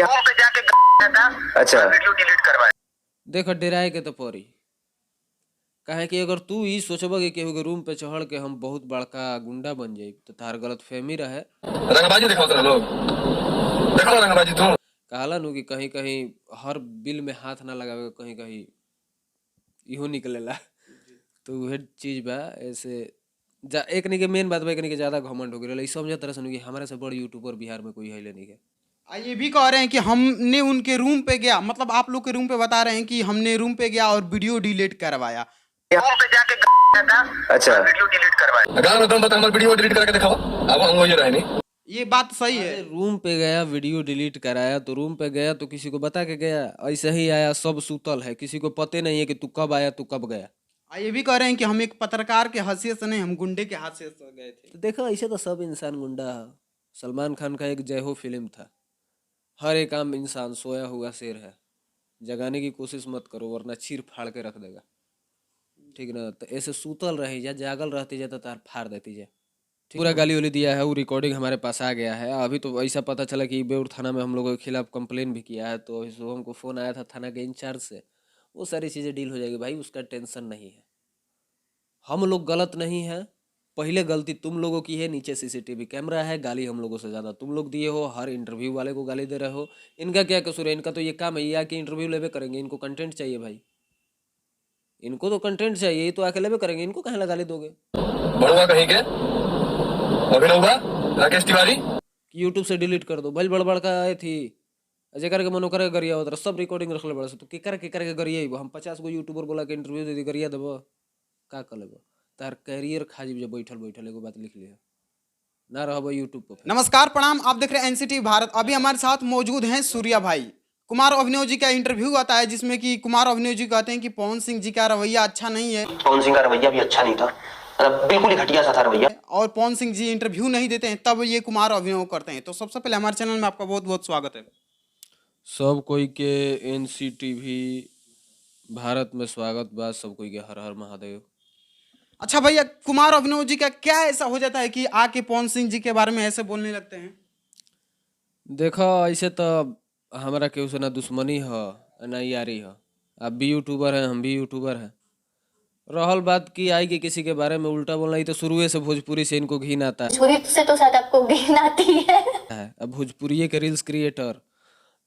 Room पे जाके अच्छा वीडियो डिलीट करवाए। देख डेराए के तो पड़ी काहे कि अगर तू ई सोचबा कि केहू के रूम पे चढ़ के हम बहुत बड़का गुंडा बन जाई तो तार गलत फहमी रहे। रंगबाजी दिखाओ तेरे लोग, देखो रंगबाजी तू कहला नु कि कहीं कहीं हर बिल में हाथ ना लगावे, कहीं कहीं इहो निकलेला तो वह चीज बा। ऐसे जा एकनी के मेन बात बा, एकनी के ज्यादा घमंड हो गइल। ई समझ तरह से कि हमारे से बड़ यूट्यूबर बिहार में कोई है नहीं के। ये भी कह रहे हैं कि हमने उनके रूम पे गया, मतलब आप लोग के रूम पे बता रहे हैं कि हमने रूम पे गया और वीडियो डिलीट करवाया। रूम पे जाके अच्छा वीडियो डिलीट करवाए। गांव में तुम बता हमारा वीडियो डिलीट करके दिखाओ, अब हम वही रहे नहीं। ये बात सही है। रूम पे गया वीडियो डिलीट कराया तो रूम पे गया तो किसी को बता के गया, ऐसे ही आया सब सूतल है, किसी को पते नहीं है कि तू कब आया तू कब गया। ये भी कह रहे हैं कि हम एक पत्रकार के हैसियत से नहीं, हम गुंडे के हैसियत से गए थे। तो देखो ऐसे तो सब इंसान गुंडा है। सलमान खान का एक जय हो फिल्म था, हर एक आम इंसान सोया हुआ शेर है, जगाने की कोशिश मत करो वरना चीर फाड़ के रख देगा। ठीक ना, तो ऐसे सूतल रही जा, जागल रहती जाए तो तार फाड़ देती जाए। पूरा गाली उली दिया है, वो रिकॉर्डिंग हमारे पास आ गया है। अभी तो ऐसा पता चला कि बेउर थाना में हम लोगों के खिलाफ कंप्लेन भी किया है, तो अभी शुभम को फ़ोन आया था थाना के इंचार्ज से, वो सारी चीज़ें डील हो जाएगी भाई, उसका टेंशन नहीं है। हम लोग गलत नहीं है, पहले गलती तुम लोगों की है, नीचे सीसीटीवी कैमरा है, गाली हम लोगों से ज़्यादा तुम लोग दिए हो, हर इंटरव्यू वाले को गाली दे रहे हो। इनका क्या कसूर है? इनका तो ये काम है, ये आके इंटरव्यू लेवे करेंगे, इनको कंटेंट चाहिए भाई, इनको तो कंटेंट चाहिए, ये तो आके लेवे करेंगे, इनको कहाँ गाली दोगे? बड़वा कहीं के अभिनव राकेश तिवारी यूट्यूब से डिलीट कर दो भल बड़ का आए थी जेकर के मनो करे गरिया होता सब रिकॉर्डिंग रख ले बड़ा से तो केकर के गरिया हम 50 गो यूट्यूबर बोला के इंटरव्यू दे दी गरिया देबो का कर लेबो? तार कैरियर खा जी बैठल बैठल एगो बात लिख लिया ना रहबो यूट्यूब पे। नमस्कार प्रणाम, आप देख रहे हैं एनसीटी भारत। अभी हमारे साथ मौजूद हैं सूर्या भाई। कुमार अभिनव जी का इंटरव्यू आता है जिसमें कि कुमार अभिनव जी कहते हैं कि पवन सिंह जी का रवैया अच्छा नहीं है। पवन सिंह का रवैया भी अच्छा नहीं था, मतलब बिल्कुल ही घटिया सा था रवैया। और पवन सिंह जी इंटरव्यू नहीं देते हैं तब ये कुमार अभिनव करते हैं। तो सबसे पहले हमारे चैनल में आपका बहुत बहुत स्वागत है। सब कोई के एनसीटीवी भारत में स्वागत बा, सब कोई के हर हर महादेव। अच्छा भैया, कुमार अभिनव जी का क्या ऐसा हो जाता है कि आके पवन सिंह जी के बारे में ऐसे बोलने लगते हैं? देखो ऐसे तो हमारा केहू से ना दुश्मनी है ना यारी है। आप भी यूट्यूबर हैं, हम भी यूट्यूबर हैं। रहल बात की आई कि किसी के बारे में उल्टा बोलना, ही तो शुरू से भोजपुरी से इनको घिन आता भोजपुरी से तो शायद आपको घिन आती है। अब भोजपुरी के रील्स क्रिएटर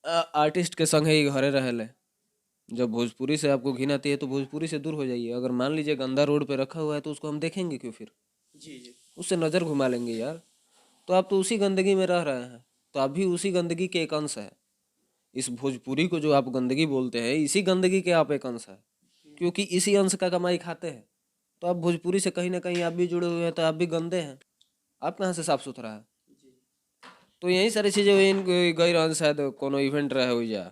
आर्टिस्ट के संग ही घरे रहेले। जब भोजपुरी से आपको घिन आती है तो भोजपुरी से दूर हो जाइए। अगर मान लीजिए गंदा रोड पे रखा हुआ है तो उसको हम देखेंगे क्यों? फिर जी। उससे नज़र घुमा लेंगे यार। तो आप तो उसी गंदगी में रह रहे हैं, तो आप भी उसी गंदगी के एक अंश है। इस भोजपुरी को जो आप गंदगी बोलते हैं, इसी गंदगी के आप एक अंश है, क्योंकि इसी अंश का कमाई खाते हैं। तो आप भोजपुरी से कहीं ना कहीं आप भी जुड़े हुए हैं, तो आप भी गंदे हैं। आप कहाँ से साफ सुथरा है? तो यही सारी चीज़ें इन गई रहन, शायद कोनो इवेंट रहे हो जा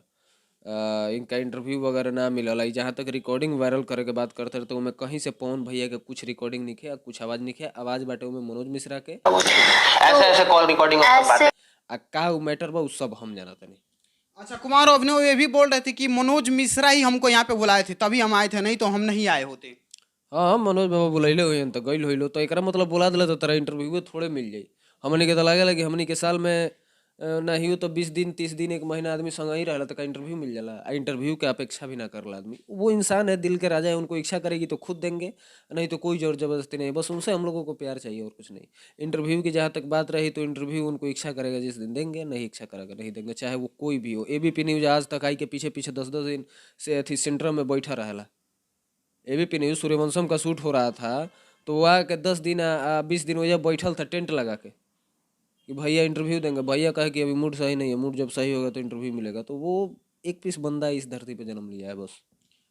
इनका इंटरव्यू वगैरह ना मिलल है। जहाँ तक रिकॉर्डिंग वायरल करे के बात करते रहे तो मैं कहीं से पवन भैया के कुछ रिकॉर्डिंग नहीं किया, कुछ आवाज़ नहीं किया। आवाज़ बाटे में मनोज मिश्रा के ऐसे ऐसे कॉल रिकॉर्डिंग ऐसे का मैटर बा, सब हम जानते नहीं। अच्छा, कुमार अभिनव ये भी बोल रहे थे कि मनोज मिश्रा ही हमको यहाँ पे बुलाए थे तभी हम आए थे, नहीं तो हम नहीं आए होते। हाँ मनोज बाबा बुलैले हुए तो गई हो तो एक मतलब बुला दिला तो तेरा इंटरव्यू थोड़े मिल जाई। हमने के तो लगे कि हमने के साल में ना ही तो 20 दिन 30 दिन 1 महीना आदमी संग ही रहला तो का इंटरव्यू मिल जाला। इंटरव्यू के अपेक्षा भी ना करला आदमी। वो इंसान है, दिल के राजा है, उनको इच्छा करेगी तो खुद देंगे, नहीं तो कोई जोर जबरदस्ती नहीं। बस उनसे हम लोगों को प्यार चाहिए और कुछ नहीं। इंटरव्यू की जहाँ तक बात रही तो इंटरव्यू उनको इच्छा करेगा जिस दिन देंगे, नहीं इच्छा करेगा नहीं देंगे, चाहे वो कोई भी हो। एबीपी न्यूज आज तक आई के पीछे पीछे 10-10 दिन से अथी सेंटर में बैठा रहेला। एबीपी न्यूज सूर्यवंशम का शूट हो रहा था तो वो आके 10 दिन 20 दिन वजह बैठल था टेंट लगा के कि भैया इंटरव्यू देंगे। भैया कहे कि अभी मूड सही नहीं है, मूड जब सही होगा तो इंटरव्यू मिलेगा। तो वो एक पीस बंदा इस धरती पे जन्म लिया है बस।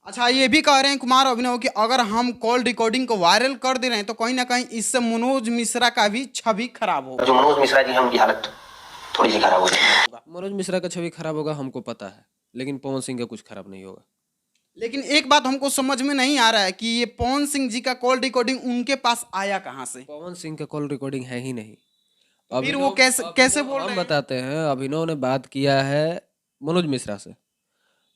अच्छा, ये भी कह रहे हैं कुमार अभिनव कि अगर हम कॉल रिकॉर्डिंग को वायरल कर दे रहे हैं तो कहीं ना कहीं इससे मनोज मिश्रा का भी छवि खराब होगा। जो मनोज मिश्रा जी हैं उनकी हालत थोड़ी सी खराब हो जाएगी। मनोज मिश्रा का छवि खराब होगा हमको पता है, लेकिन पवन सिंह का कुछ खराब नहीं होगा। लेकिन एक बात हमको समझ में नहीं आ रहा है कि ये पवन सिंह जी का कॉल रिकॉर्डिंग उनके पास आया कहाँ से? पवन सिंह का कॉल रिकॉर्डिंग है ही नहीं। फिर वो कैसे बोल रहे हम हैं? बताते हैं। अभिनव ने बात किया है मनोज मिश्रा से।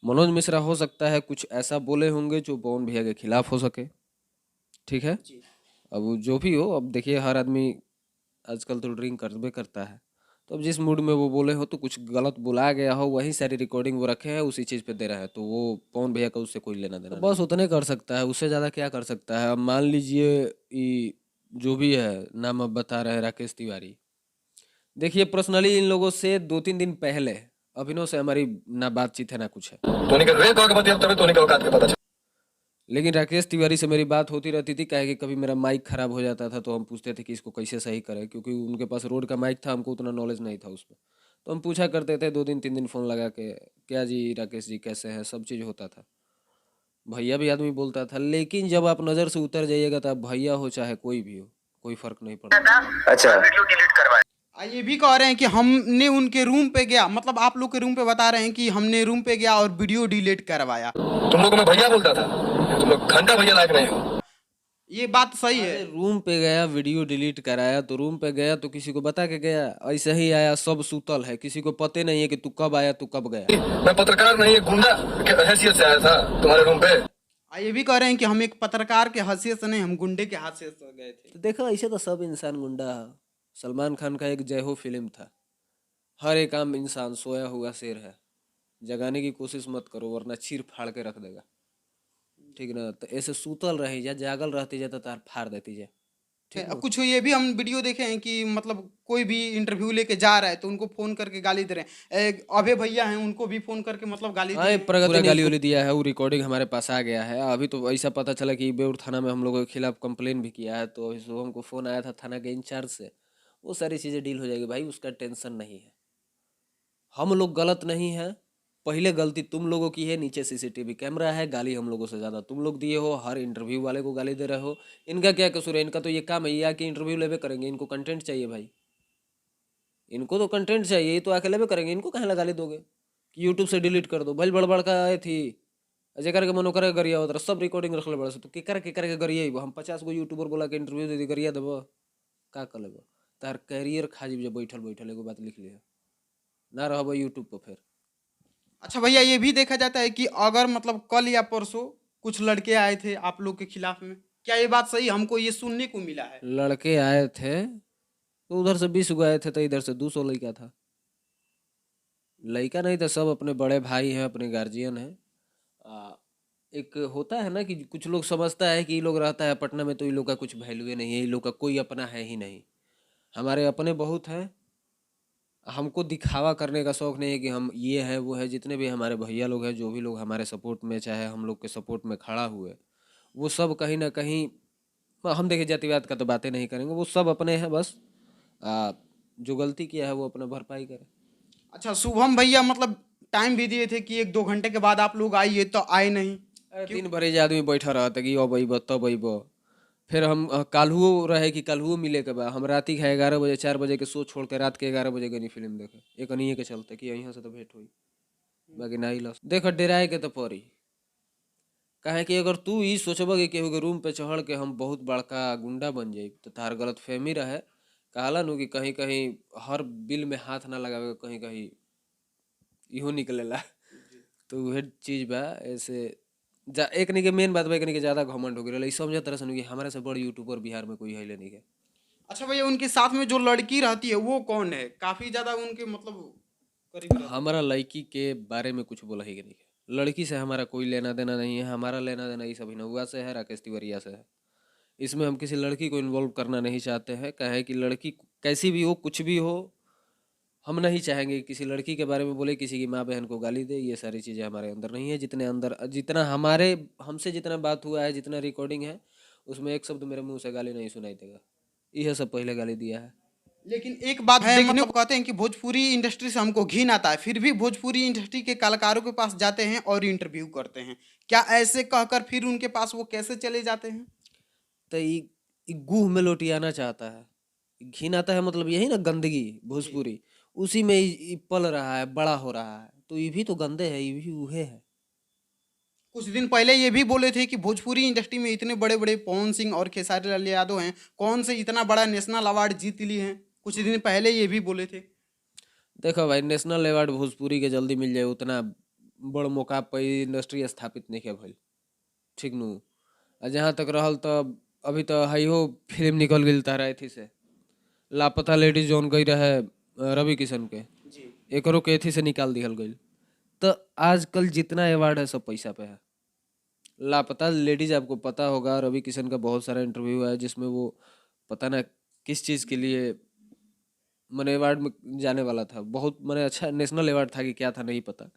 मनोज मिश्रा हो सकता है कुछ ऐसा बोले होंगे जो पवन भैया के खिलाफ हो सके, ठीक है। अब जो भी हो, अब देखिए हर आदमी आजकल तो ड्रिंक करबे करता है, तो अब जिस मूड में वो बोले हो तो कुछ गलत बुला गया हो, वही सारी रिकॉर्डिंग वो रखे हैं, उसी चीज़ पे दे रहा है, तो वो पवन भैया का उससे कोई लेना देना नहीं। बस उतने कर सकता है, उससे ज़्यादा क्या कर सकता है। अब मान लीजिए ये जो भी है, नाम अब बता रहे हैं राकेश तिवारी। देखिए पर्सनली इन लोगों से 2-3 दिन पहले अभिनव से हमारी ना बातचीत है ना कुछ है, तूने का रे कहो के बतिया तबे तूने का औकात के पता चला। लेकिन राकेश तिवारी से मेरी बात होती रहती थी। काहे कि कभी मेरा माइक खराब हो जाता था तो हम पूछते थे कि इसको कैसे सही करें, क्योंकि उनके पास रोड का माइक था, हमको उतना नॉलेज नहीं था उस पर। तो हम पूछा करते थे 2 दिन 3 दिन फ़ोन लगा के, क्या जी राकेश जी कैसे हैं, सब चीज़ होता था। भैया भी आदमी बोलता था, लेकिन जब आप नज़र से उतर जाइएगा तो आप भैया हो चाहे कोई भी हो, कोई फ़र्क नहीं पड़ता। अच्छा वीडियो डिलीट करवाया। ये भी कह रहे हैं कि हमने उनके रूम पे गया, मतलब आप लोग के रूम पे बता रहे हैं कि हमने रूम पे गया और वीडियो डिलीट करवाया। तुम लोग को मैं भैया बोलता था, तुम लोग घंटा भैया लायक नहीं हो। ये बात सही है। रूम पे गया वीडियो डिलीट कराया, तो रूम पे गया तो किसी को बता के गया, ऐसे ही आया, सब सूतल है, किसी को पते नहीं है कि तू कब आया तू कब गया। मैं पत्रकार नहीं, एक गुंडा के हैसियत से आया था तुम्हारे रूम पे। ये भी कह रहे हैं कि हम एक पत्रकार के हैसियत से नहीं, हम गुंडे के हाथ से गए थे। तो देखो ऐसे तो सब इंसान गुंडा है। सलमान खान का एक जय हो फिल्म था, हर एक आम इंसान सोया हुआ शेर है, जगाने की कोशिश मत करो वरना चीर फाड़ के रख देगा, ठीक ना। तो ऐसे सूतल रही जा, जागल रहती जा तो तार फाड़ देती जा, ठीक ना। कुछ ये भी हम वीडियो देखे हैं कि मतलब कोई भी इंटरव्यू लेके जा रहा है तो उनको फोन करके गाली दे रहे हैं। अभय भैया हैं, उनको भी फोन करके मतलब गाली दे हाँ, रहे ये हैं। प्रगति ने गाली वाली दिया है, वो रिकॉर्डिंग हमारे पास आ गया है। अभी तो ऐसा पता चला कि बेउर थाना में हम लोगों के खिलाफ कंप्लेन भी किया है, तो शुभम को फ़ोन आया था थाना के इंचार्ज से, वो सारी चीज़ें डील हो जाएगी भाई, उसका टेंशन नहीं है। हम लोग गलत नहीं है, पहले गलती तुम लोगों की है, नीचे सीसीटीवी कैमरा है, गाली हम लोगों से ज़्यादा तुम लोग दिए हो, हर इंटरव्यू वाले को गाली दे रहे हो। इनका क्या कसूर है, इनका तो ये काम है, ये आके इंटरव्यू लेवे करेंगे, इनको कंटेंट चाहिए भाई, इनको तो कंटेंट चाहिए, ये तो आके लेवे करेंगे, इनको कहाँ गाली दोगे कि यूट्यूब से डिलीट कर दो। भले बड़बड़ का आए थी जेकर के मनो करे गरिया होता सब रिकॉर्डिंग रख ले बड़ा से, तो केकर के गरिया हम 50 गो यूट्यूबर बोला के इंटरव्यू दे दी, गरिया देब का कर लेब, तार कैरियर खा जीब जब बैठल बैठल एगो बात लिख लिया ना रहब यूट्यूब पर फिर। अच्छा भैया, ये भी देखा जाता है कि अगर मतलब कल या परसों कुछ लड़के आए थे आप लोग के खिलाफ में, क्या ये बात सही? हमको ये सुनने को मिला है। लड़के आए थे तो उधर से 20 गो आए थे, तो इधर से 200 लड़का था। लड़का नहीं था, सब अपने बड़े भाई हैं, अपने गार्जियन हैं। एक होता है ना कि कुछ लोग समझता है कि ये लोग रहता है पटना में तो ये लोग का कुछ वैल्यू ही नहीं है, ये लोग का कोई अपना है ही नहीं। हमारे अपने बहुत हैं, हमको दिखावा करने का शौक नहीं है कि हम ये है वो है। जितने भी हमारे भैया लोग हैं, जो भी लोग हमारे सपोर्ट में चाहे हम लोग के सपोर्ट में खड़ा हुए, वो सब कहीं ना कहीं, हम देखिए जातिवाद का तो बातें नहीं करेंगे, वो सब अपने हैं। बस जो गलती किया है वो अपना भरपाई करे। अच्छा शुभम भैया मतलब टाइम भी दिए थे कि 1-2 घंटे के बाद आप लोग आइए, तो आए नहीं। दिन भर जे आदमी बैठा रहता कि अब अइब तब अइब, फिर हम काल्हुओ रहे कि काल्हुओ मिले के बा, हम राति के 11 बजे 4 बजे के शो छोड़ के रात के 11 बजे गनी फिल्म देखे, एक अनिए के चलते कि यहाँ से तो भेंट हुई, बाकी ना लस देख डेराए के तो पड़ी। काहे कि अगर तू ई सोचब कि केहू के रूम पे चढ़ के हम बहुत बड़का गुंडा बन जाई तो तार गलत फहमी रहे। कहला नु कि कहीं कहीं हर बिल में हाथ ना लगावे, कहीं कहीं इहो निकलेला। तो वह चीज़ बा। ऐसे एक नहीं के मेन बात बा, एक नहीं के ज़्यादा घमंड हो गया, समझ तरह से कि हमारे से बड़ यूट्यूबर बिहार में कोई है नहीं के। अच्छा भैया, उनके साथ में जो लड़की रहती है वो कौन है? काफी ज्यादा उनके मतलब करीब रहती है। हमारा लड़की के बारे में कुछ बोला ही कि नहीं है, लड़की से हमारा कोई लेना देना नहीं है। हमारा लेना देना इस अभिनवा से है, राकेश तिवारिया से है। इसमें हम किसी लड़की को इन्वॉल्व करना नहीं चाहते हैं। कहे कि लड़की कैसी भी हो, कुछ भी हो, हम नहीं चाहेंगे कि किसी लड़की के बारे में बोले, किसी की माँ बहन को गाली दे। ये सारी चीज़ें हमारे अंदर नहीं है। जितने अंदर जितना हमारे हमसे जितना बात हुआ है, जितना रिकॉर्डिंग है, उसमें एक शब्द मेरे मुंह से गाली नहीं सुनाई देगा। यह सब पहले गाली दिया है। लेकिन एक बात है, देखने को कहते हैं कि भोजपुरी इंडस्ट्री से हमको घिन आता है, फिर भी भोजपुरी इंडस्ट्री के कलाकारों के पास जाते हैं और इंटरव्यू करते हैं। क्या ऐसे कहकर फिर उनके पास वो कैसे चले जाते हैं? तो ये गुह में लोटियाना चाहता है, घिन आता है, मतलब यही ना गंदगी भोजपुरी, उसी में ये पल रहा है, बड़ा हो रहा है। तो ये भी तो गंदे है, ये भी उहे है। कुछ दिन पहले ये भी बोले थे कि भोजपुरी इंडस्ट्री में इतने बड़े बड़े पवन सिंह और खेसारी लाल यादव हैं, कौन से इतना बड़ा नेशनल अवार्ड जीत लिए हैं। कुछ दिन पहले ये भी बोले थे। देखो भाई, नेशनल अवार्ड भोजपुरी के जल्दी मिल जाए, उतना बड़ मौका पर इंडस्ट्री स्थापित नहीं है भाई, ठीक नू। आ जहाँ तक रहल तो अभी तो हाइयो फिल्म निकल गई तारा एथी से, लापता लेडीज जौन गई रहे रवि किशन के एकरो के एथी से निकाल दिहल गई। तो आजकल जितना अवार्ड है सब पैसा पे है। लापता लेडीज आपको पता होगा, रवि किशन का बहुत सारा इंटरव्यू है जिसमें वो पता ना किस चीज़ के लिए मैंने अवार्ड में जाने वाला था, बहुत मैंने अच्छा नेशनल अवार्ड था कि क्या था नहीं पता,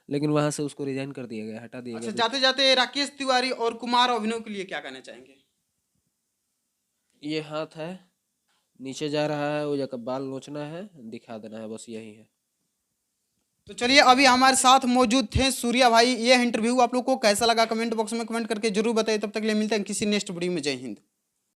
लेकिन वहां से उसको रिजाइन कर दिया गया, हटा दिया अच्छा, गया। जाते जाते राकेश तिवारी और कुमार अभिनव के लिए क्या कहना चाहेंगे? ये हाथ है, नीचे जा रहा है, वो जाकर बाल नोचना है, दिखा देना है, बस यही है। तो चलिए, अभी हमारे साथ मौजूद थे सूर्या भाई। ये इंटरव्यू आप लोग को कैसा लगा कमेंट बॉक्स में कमेंट करके जरूर बताइए। तब तक के लिए मिलते हैं किसी नेक्स्ट वीडियो में। जय हिंद।